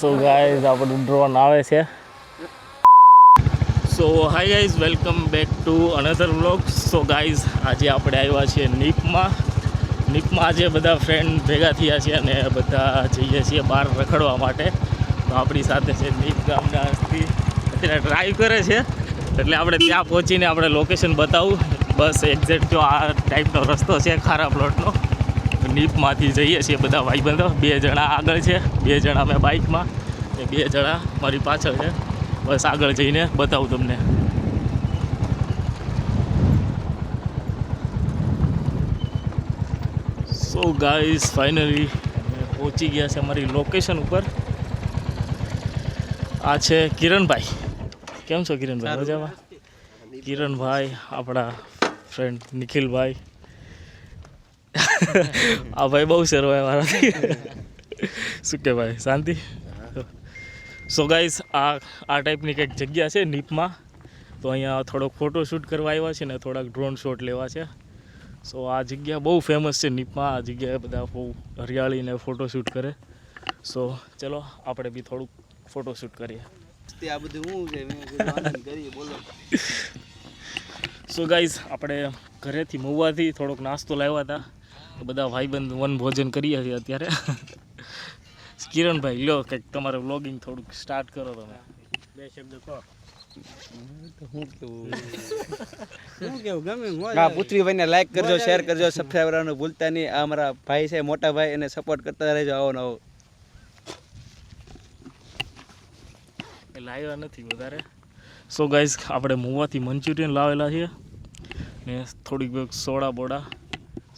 So guys આપણું drone આવે છે. So hi guys, welcome back to another vlog. So guys આજે આપણે આવ્યા છીએ નીપમાં. આજે બધા ફ્રેન્ડ ભેગા થયા છીએ અને બધા જઈએ છીએ બહાર રખડવા માટે. તો આપણી સાથે છે નીપ ગામના હસ્તી, અત્યારે ડ્રાઈવ કરે છે એટલે આપણે ત્યાં પહોંચીને આપણે લોકેશન બતાવું. બસ એક્ઝેક્ટ જો આ ટાઈપનો રસ્તો છે ખારા પ્લોટનો. નીપમાંથી જઈએ છીએ બધા ભાઈબંધો. 2 જણા આગળ છે, 2 જણા મેં બાઇકમાં ને 2 જણા મારી પાછળ છે. બસ આગળ જઈને બતાવું તમને. સો ગાઈઝ ફાઇનલી પહોંચી ગયા છે અમારી લોકેશન ઉપર. આ છે કિરણભાઈ. કેમ છો કિરણભાઈ? મજામાં? કિરણભાઈ, આપણા ફ્રેન્ડ નિખિલભાઈ. આ ભાઈ બહુ શરમાય મારાથી. શું કે ભાઈ, શાંતિ? સો ગાઈઝ આ ટાઈપની કંઈક જગ્યા છે નીપમાં. તો અહીંયા થોડોક ફોટોશૂટ કરવા આવ્યા છે ને થોડાક ડ્રોન શોટ લેવા છે. સો આ જગ્યા બહુ ફેમસ છે નીપમાં. આ જગ્યાએ બધા બહુ હરિયાળીને ફોટોશૂટ કરે. સો ચલો આપણે બી થોડુંક ફોટોશૂટ કરીએ. આ બધું હું છે આનંદ કરીએ, બોલો. સો ગાઈઝ આપણે ઘરેથી મહુવાથી થોડોક નાસ્તો લાવ્યા હતા. બધા ભાઈબંધ વન ભોજન કરીએ છીએ અત્યારે. કિરણભાઈ લો કંઈક તમારે વ્લોગિંગ થોડુંક સ્ટાર્ટ કરો તમે. 2 શબ્દ કહો. શું કેવું ગમે. હા, પૃથ્વીભાઈને લાઈક કરજો, શેર કરજો, સબસ્ક્રાઈબ કરવાનું ભૂલતા નહીં. આ અમારા ભાઈ છે, મોટા ભાઈ, એને સપોર્ટ કરતા રહેજો. આવો નવો લાવ્યા નથી વધારે. સો ગાઈઝ આપણે મહુવાથી મંચુરિયન લાવેલા છીએ ને થોડીક સોડા બોડા.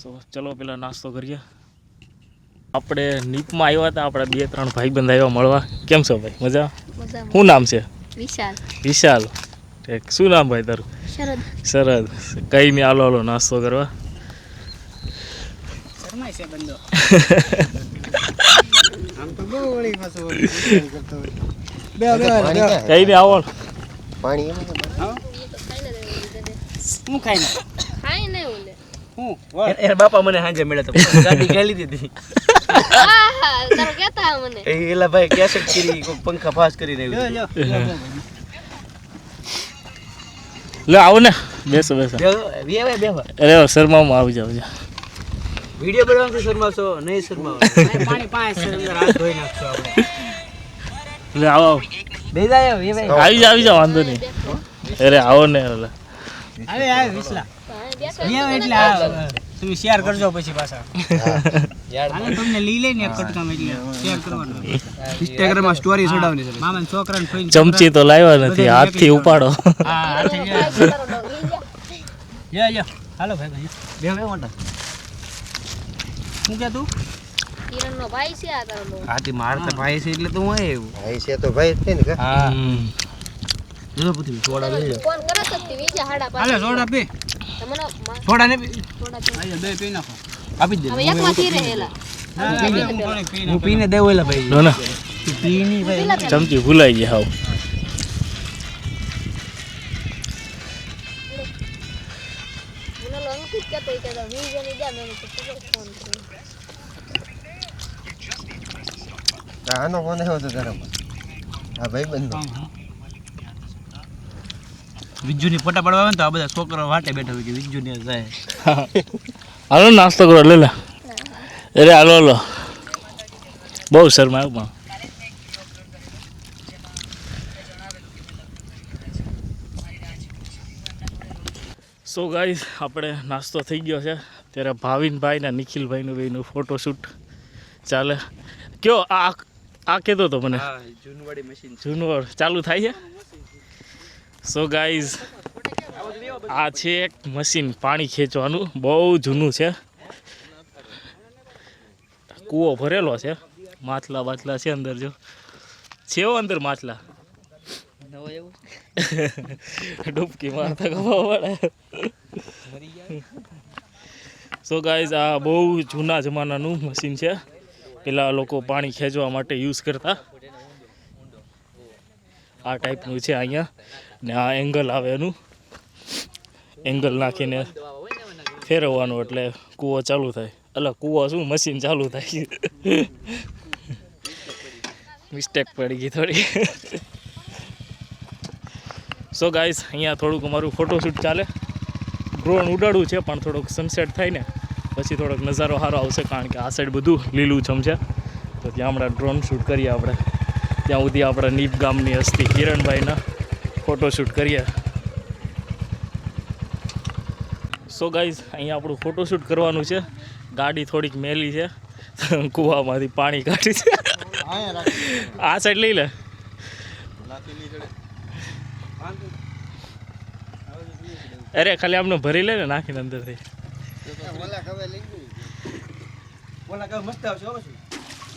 સો ચલો પેલા નાસ્તો કરીએ. આપણે નીપમાં આવ્યા હતા, આપણા 2-3 ભાઈબંધ આવ્યા મળવા. કેમ છો ભાઈ? મજા? શું નામ છે? વિશાલ. શું નામ ભાઈ તારું? શરદ. કઈ નહીં, હાલો નાસ્તો કરવા. કઈ નહીં, આવો. પાણી હું ખાઈ ના બાપા મને સાંજે મળે તો ગાડી ખાલી દીધી. એલા ભાઈ કેસેટ કરી પંખા પાસ કરી રહ્યું. લે આવો ને, બેસો. અરે શર્મામાં આવી જાવ. વિડીયો બનાવવાનું શર્માશો નહીં? શર્માવો. પાણી પાંચ હાથ ધોઈ નાખશો આપણે. લે આવો. આવી જાવ, વાંધો નહીં. અરે આવો ને. વિસલા એટલે તમે શેર કરજો પછી પાછા. તમને લઈ લઈને એક કટકામ એટલે શેર કરવાનું. ઇન્સ્ટાગ્રામમાં સ્ટોરી ચડાવવાની છે. મામાના છોકરાને ફોન ચમચી તો લાવ્યા નથી, હાથથી ઉપાડો. હા, હાથથી લ્યો. હાલો ભાઈ, બે મોટા. શું કે તું? કિરણનો ભાઈ છે આ તારો. હાથી મારતા ભાઈ છે એટલે તું હોય એવું. ભાઈ છે તો ભાઈ છે ને કે. હા. જો પૂછી સોડા લઈ લે. ફોન કરો તો બીજા હાડા પાછા. હાલે સોડા પી. તમને સોડા ને પી. સોડા પી. આયા બે પી નાખો. આપી દે. હવે એકમાંથી રહેલા. હું પીને દેવેલા ભાઈ. નો ના. તું પી ની ભાઈ. ચમચી ભૂલાઈ ગઈ હાવ. મને અંકિત કહેતો કે વીજોની જા મેં તો ફોન કર્યો. આનો ફોન આવ્યો તો તારા હા ભાઈ બંધો વિજ્જુની ફોટા પડવા આવે ને તો આ બધા છોકરા વાટે બેઠા હોય કે વિજ્જુની જાય. હાલો નાસ્તો કરો. લે અરે હાલો. બહુ શરમાયો પણ. સો ગાઈઝ આપણે નાસ્તો થઈ ગયો છે. ત્યારે ભાવિનભાઈ ને નિખિલભાઈનું બેનું ફોટોશૂટ ચાલે. કયો આ કહેતો હતો મને. જૂનવાડી મશીન જૂનવાડ ચાલુ થાય છે. સો ગાઈઝ આ છે એક મશીન પાણી ખેંચવાનું, બહુ જૂનું છે. કૂવો ભરેલો છે, માછલા છે અંદર. જો છે અંદર માછલા. ડૂબકી મારતા ખબર પડે. સો ગાઈઝ આ બહુ જૂના જમાનાનું મશીન છે. પેલા લોકો પાણી ખેંચવા માટે યુઝ કરતા. આ ટાઈપનું છે અહીંયા. ને આ એંગલ આવે, એનું એંગલ નાખીને ફેરવવાનું એટલે કૂવો ચાલુ થાય. એટલે કૂવો શું, મશીન ચાલુ થાય. મિસ્ટેક પડી ગઈ થોડી. સો ગાઈસ અહીંયા થોડુંક અમારું ફોટોશૂટ ચાલે. ડ્રોન ઉડાડવું છે પણ થોડોક સનસેટ થાય ને પછી થોડોક નજારો સારો આવશે, કારણ કે આ સાઈડ બધું લીલુંછમ છે. તો ત્યાં હમણાં ડ્રોન શૂટ કરીએ આપણે. ત્યાં સુધી આપણા નીપ ગામની હસ્તી કિરણભાઈના ફોટોશૂટ કરીએ. સો ગાઈઝ અહીંયા આપણું ફોટોશૂટ કરવાનું છે. ગાડી થોડીક મેલી છે, કૂવામાંથી પાણી કાઢી છે. આ સાઈડ લઈ લે. અરે ખાલી આમને ભરી લે ને નાખીને અંદરથી.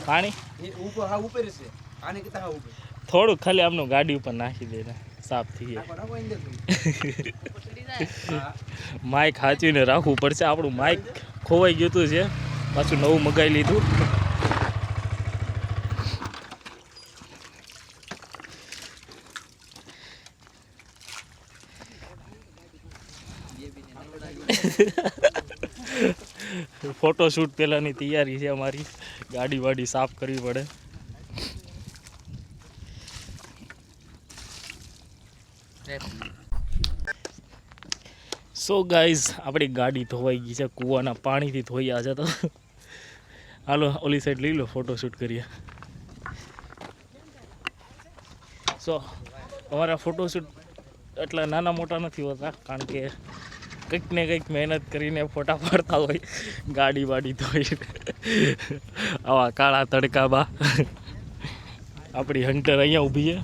પાણી થોડુંક ખાલી આમનું ગાડી ઉપર નાખી દે ને સાફ થઈ જાય. માઇક સાચવીને રાખવું પડશે. આપણું માઇક ખોવાઈ ગયું હતું છે, પાછું નવું મગાવી લીધું. ફોટોશૂટ પહેલાંની તૈયારી છે અમારી. ગાડી વાડી સાફ કરવી પડે. સો ગાઈઝ આપણી ગાડી ધોવાઈ ગઈ છે, કૂવાના પાણીથી ધોયા છે. તો હાલો ઓલી સાઈડ લઈ લો, ફોટોશૂટ કરીએ. સો અમારા ફોટોશૂટ એટલા નાના મોટા નથી હોતા, કારણ કે કંઈક ને કંઈક મહેનત કરીને ફોટા પાડતા હોય ગાડી વાડી ધોઈ આવા કાળા તડકામાં. આપણી હંટર અહીંયા ઊભી છે.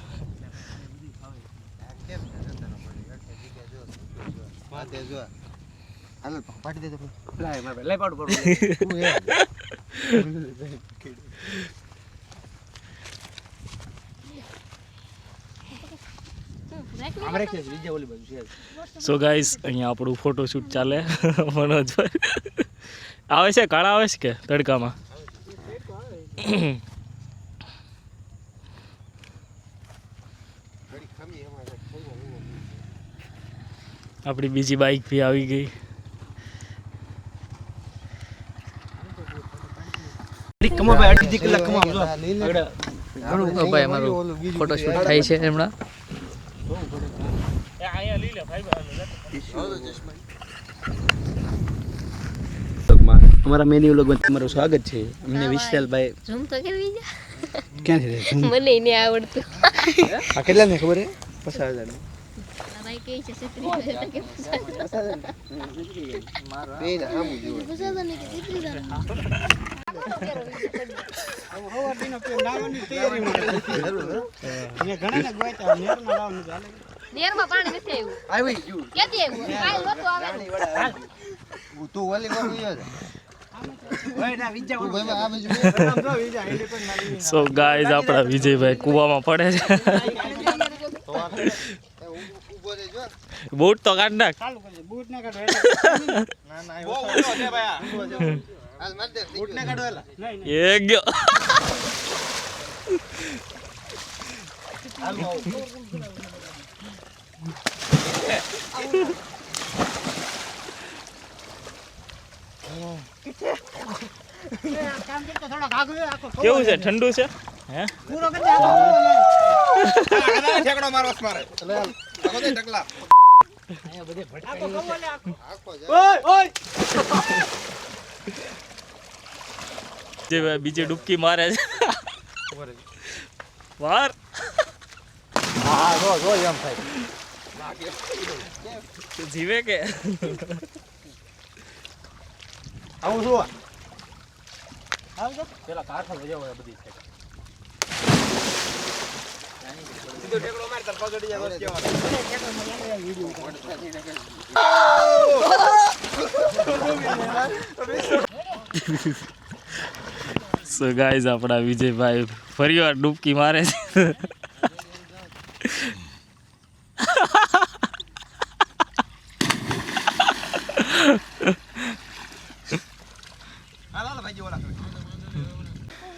સો ગાઈસ અહીંયા આપણું ફોટોશૂટ ચાલે. મનોજભાઈ આવે છે, કાળા આવે છે કે તડકામાં. આપણી બીજી બાઇક બી આવી ગઈ. ભાઈ અમારું ફોટોશૂટ થાય છે હમણાં. અમારા મેન્યુ વ્લોગમાં તમારું સ્વાગત છે. અમને વિશાલભાઈ ઝૂમ તો કરવી જા. ક્યાંથી રહે? મને નહીં આવડતું. આ કેટલા ને ખબર હે? 50,000 ભાઈ કે છે 30,000 કે 50,000. બેન આમું જોવે 50,000 ને કે 30,000. નેરમાં પાણી નથી આવ્યું. આવી ગયું ક્યાંથી આવ્યું? કાલ નહોતું આવેલું. તું ઓલી પર ગયો છે તું ભાઈ આ બાજુ સો ગાઈઝ આપણા વિજયભાઈ કૂવામાં પડે છે. ઊભો રહી જો બૂટ તો કાઢ નાખ. ના ના બહુ ઊભો છે ભાઈ હાલ માર દે બૂટ ના કાઢો એલા એ ગયો. હાલ આવો કેવું છે? ઠંડુ છે? હે ઠેકડો મારવાસ મારે એટલે હાલ આખો દે ઢકલા આખો જે બીજી ડૂબકી મારે છે. વાર હા જો જો એમ થાય જીવે કે આવું જો પેલા કાઠો વજાવ બધી છે. સીધો ઠેકડો માર તાર પગડી જાય બસ કેવા સો ગાઈઝ આપણા વિજયભાઈ ફરીવાર ડૂબકી મારે છે. હાલ ભાઈ ઓલા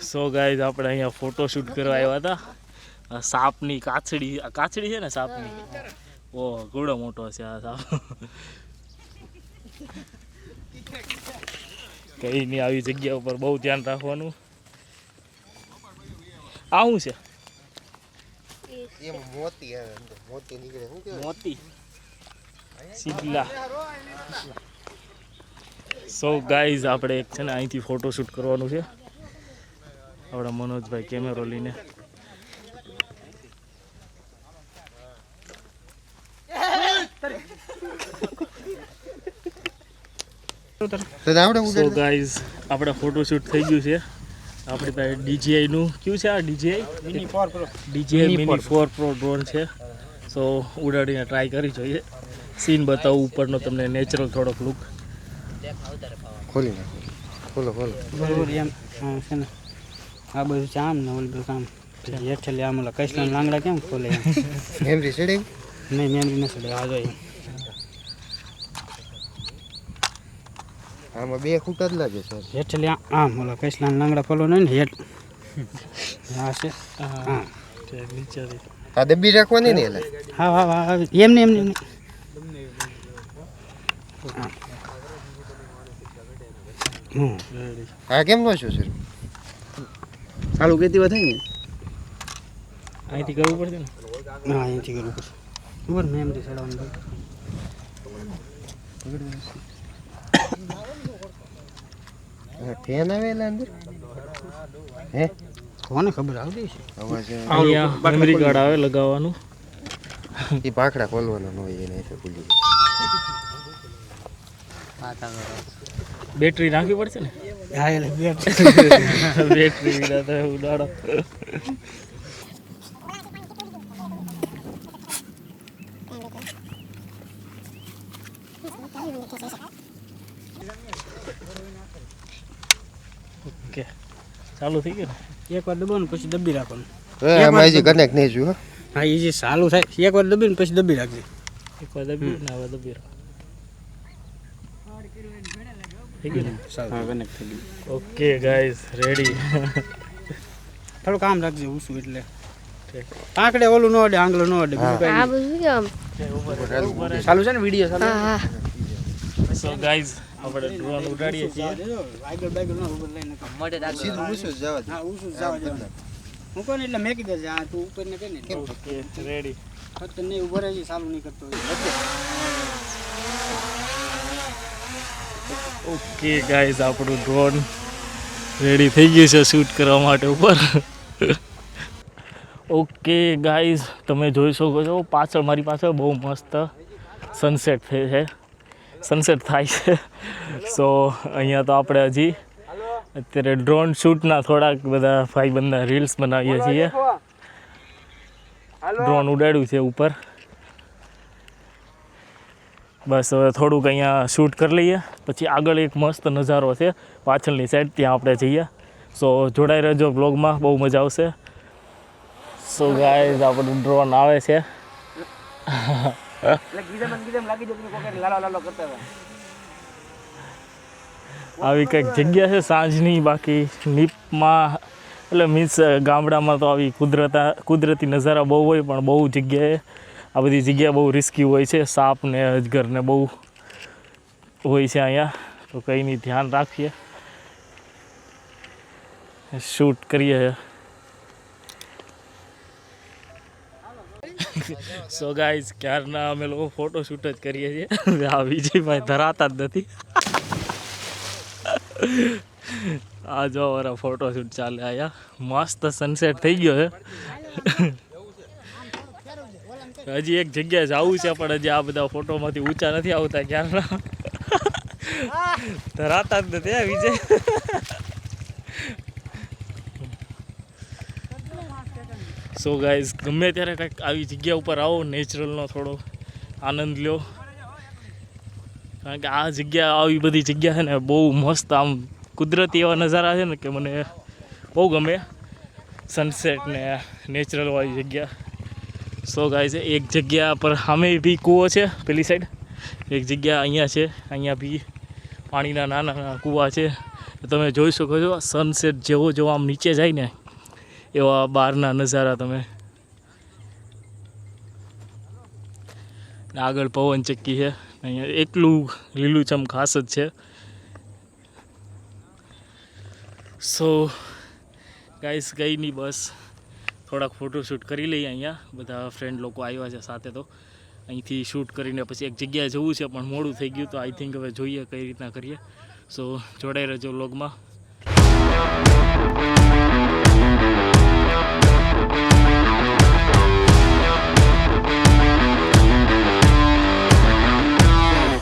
સો ગાઈઝ આપણે અહીંયા ફોટોશૂટ કરવા આવ્યા હતા. આ સાપની કાછડી, આ કાછડી છે ને સાપની. ઓહ ઘોડો મોટો છે આ સાપ. કંઈ નહીં, આવી જગ્યા ઉપર બહુ ધ્યાન રાખવાનું. આ શું છે એમાં મોતી આવે અંદર. મોતી નીકળે શું કહેવાય? મોતી સિગલા. સો ગાઈઝ આપણે એક છે ને અહીંથી ફોટોશૂટ કરવાનું છે. આપણા મનોજભાઈ કેમેરો લઈને તો આવડે સો ગાઈઝ આપણે ફોટોશૂટ થઈ ગયું છે. આપણી પાસે DJI નું કયું છે આ DJI mini 4 pro DJI mini 4 pro drone છે. સો ઉડાડીને ટ્રાય કરી જોઈએ. સીન બતાવું ઉપરનો તમને નેચરલ થોડોક લુક. ખોલી નાખો. ખોલો ખોલો. બરોબર એમ છે ને આ બધું છે આમ ને ઓલું બધું કામ હેઠળ આમ ઓલા કૈસના લાંગડા કેમ ખોલે એમ મેમરી સેડિંગ નહીં મેમરી નથી ચડે આ જોઈએ આમાં બે ખૂટા જ લાગે સર. હેઠળ આમ ઓલા કૈસના લાંગડા ખોલો નહીં ને હેઠ આ છે હા નીચેથી આ દબ્બી રાખવાની ને એટલે હા હા હા એમને એમને એમને આ કેમ નો છો સર? ચાલુ કેતી વાત થાય અહીંથી કરવું પડશે ને. ને હા અહીંથી કરવું પડશે ઉપર મેમરી ચડાવવાનું ફેન આવે એટલે અંદર હે કોને ખબર આવતી છે અવાજ અહીંયા મેમરી કાર્ડ આવે લગાવવાનું. એ પાકડા ખોલવાના ન હોય એને એટલે ખુલી બેટરી નાખવી પડશે ને. હા એટલે બેટરી વિના તો ઉડાડો. ઓકે ચાલુ થઈ ગયું ને. એક વાર દબાવવાનું પછી દબી રાખવાનું હવે આમાં હજી કનેક્ટ નહીં છું હો. હા એ જે ચાલુ થાય એક વાર દબીને પછી દબી રાખજે એકવાર દબી ને હવે દબી રહો. થઈ ગયું ને. હા કનેક્ટ થઈ ગયું ઓકે ગાઈઝ રેડી. થોડું કામ રાખજે ઊંચું એટલે આંકડે ઓલું ન અડે આંગળો ન અડે બીજું આ બધું કેમ કાંઈ ચાલુ છે ને વિડીયો ચાલુ હા હા સો ગાઈઝ આપણે ડ્રોન ઉડાડીએ છીએ. આગળ બાગળ ન ઉપર લઈને સીધું ઊંચું જ જવા દે. હા ઊંચું જવા દેવાનું હું કોને એટલે મેકી દેજે હા તું ઉપર ને કે ને ઓકે રેડી. ફક્ત નહીં ઉભો રહેજે ચાલુ નહીં કરતો ઓકે ગાઈઝ આપણું ડ્રોન રેડી થઈ ગયું છે શૂટ કરવા માટે ઉપર. ઓકે ગાઈઝ તમે જોઈ શકો છો પાછળ મારી પાછળ બહુ મસ્ત સનસેટ થાય છે. સો અહીંયા તો આપણે હજી અત્યારે ડ્રોન શૂટના થોડાક બધા ભાઈબંધના રીલ્સ બનાવીએ છીએ. ડ્રોન ઉડાડ્યું છે ઉપર. બસ હવે થોડુંક અહીંયા શૂટ કરી લઈએ પછી આગળ એક મસ્ત નજારો છે પાછળની સાઈડ ત્યાં આપણે જઈએ. સો જોડાઈ રહેજો બ્લોગમાં બહુ મજા આવશે. સો ગાઈઝ આપણું ડ્રોન આવે છે. આવી કંઈક જગ્યા છે સાંજની. બાકી નીપમાં એટલે મીન્સ ગામડામાં તો આવી કુદરતી નજારા બહુ હોય પણ બહુ જગ્યાએ આ બધી જગ્યા બહુ રિસ્કી હોય છે. સાપ ને અજગર ને બહુ હોય છે અહીંયા. તો કંઈ નહીં ધ્યાન રાખીએ શૂટ કરીએ. સો ગાઈઝ ક્યારના અમે લોકો ફોટો શૂટ જ કરીએ છીએ. આ વિજયભાઈ ધરાતા જ નથી. આ જો અમારા ફોટો શૂટ ચાલે અહીંયા. મસ્ત સનસેટ થઈ ગયો છે. હજી એક જગ્યાએ જવું છે પણ હજી આ બધા ફોટોમાંથી ઊંચા નથી આવતા ક્યારના. ધરાતા જ નથી આ વિજય. સો ગાઈઝ ગમે ત્યારે કંઈક આવી જગ્યા ઉપર આવો નેચરલનો થોડો આનંદ લો. કારણ કે આ જગ્યા આવી બધી જગ્યા છે ને બહુ મસ્ત આમ કુદરતી એવા નજારા છે ને કે મને બહુ ગમે. સનસેટ ને નેચરલ વાળી જગ્યા. સો ગાઈઝ એક જગ્યા પર સામે બી કૂવો છે પેલી સાઈડ. એક જગ્યા અહીંયા છે અહીંયા બી પાણીના નાના નાના કૂવા છે. તમે જોઈ શકો છો સનસેટ જેવો જેવો આમ નીચે જાય ને એવા બહારના નજારા તમે. આગળ પવન ચક્કી છે અહીંયા એટલું લીલુંછમ ખાસ જ છે. સો ગાઈસ કંઈ નહીં બસ થોડાક ફોટોશૂટ કરી લઈએ અહીંયા બધા ફ્રેન્ડ લોકો આવ્યા છે સાથે તો અહીંથી શૂટ કરીને પછી એક જગ્યાએ જવું છે પણ મોડું થઈ ગયું તો આઈ થિંક હવે જોઈએ કઈ રીતના કરીએ સો જોડાઈ રહેજો વ્લોગમાં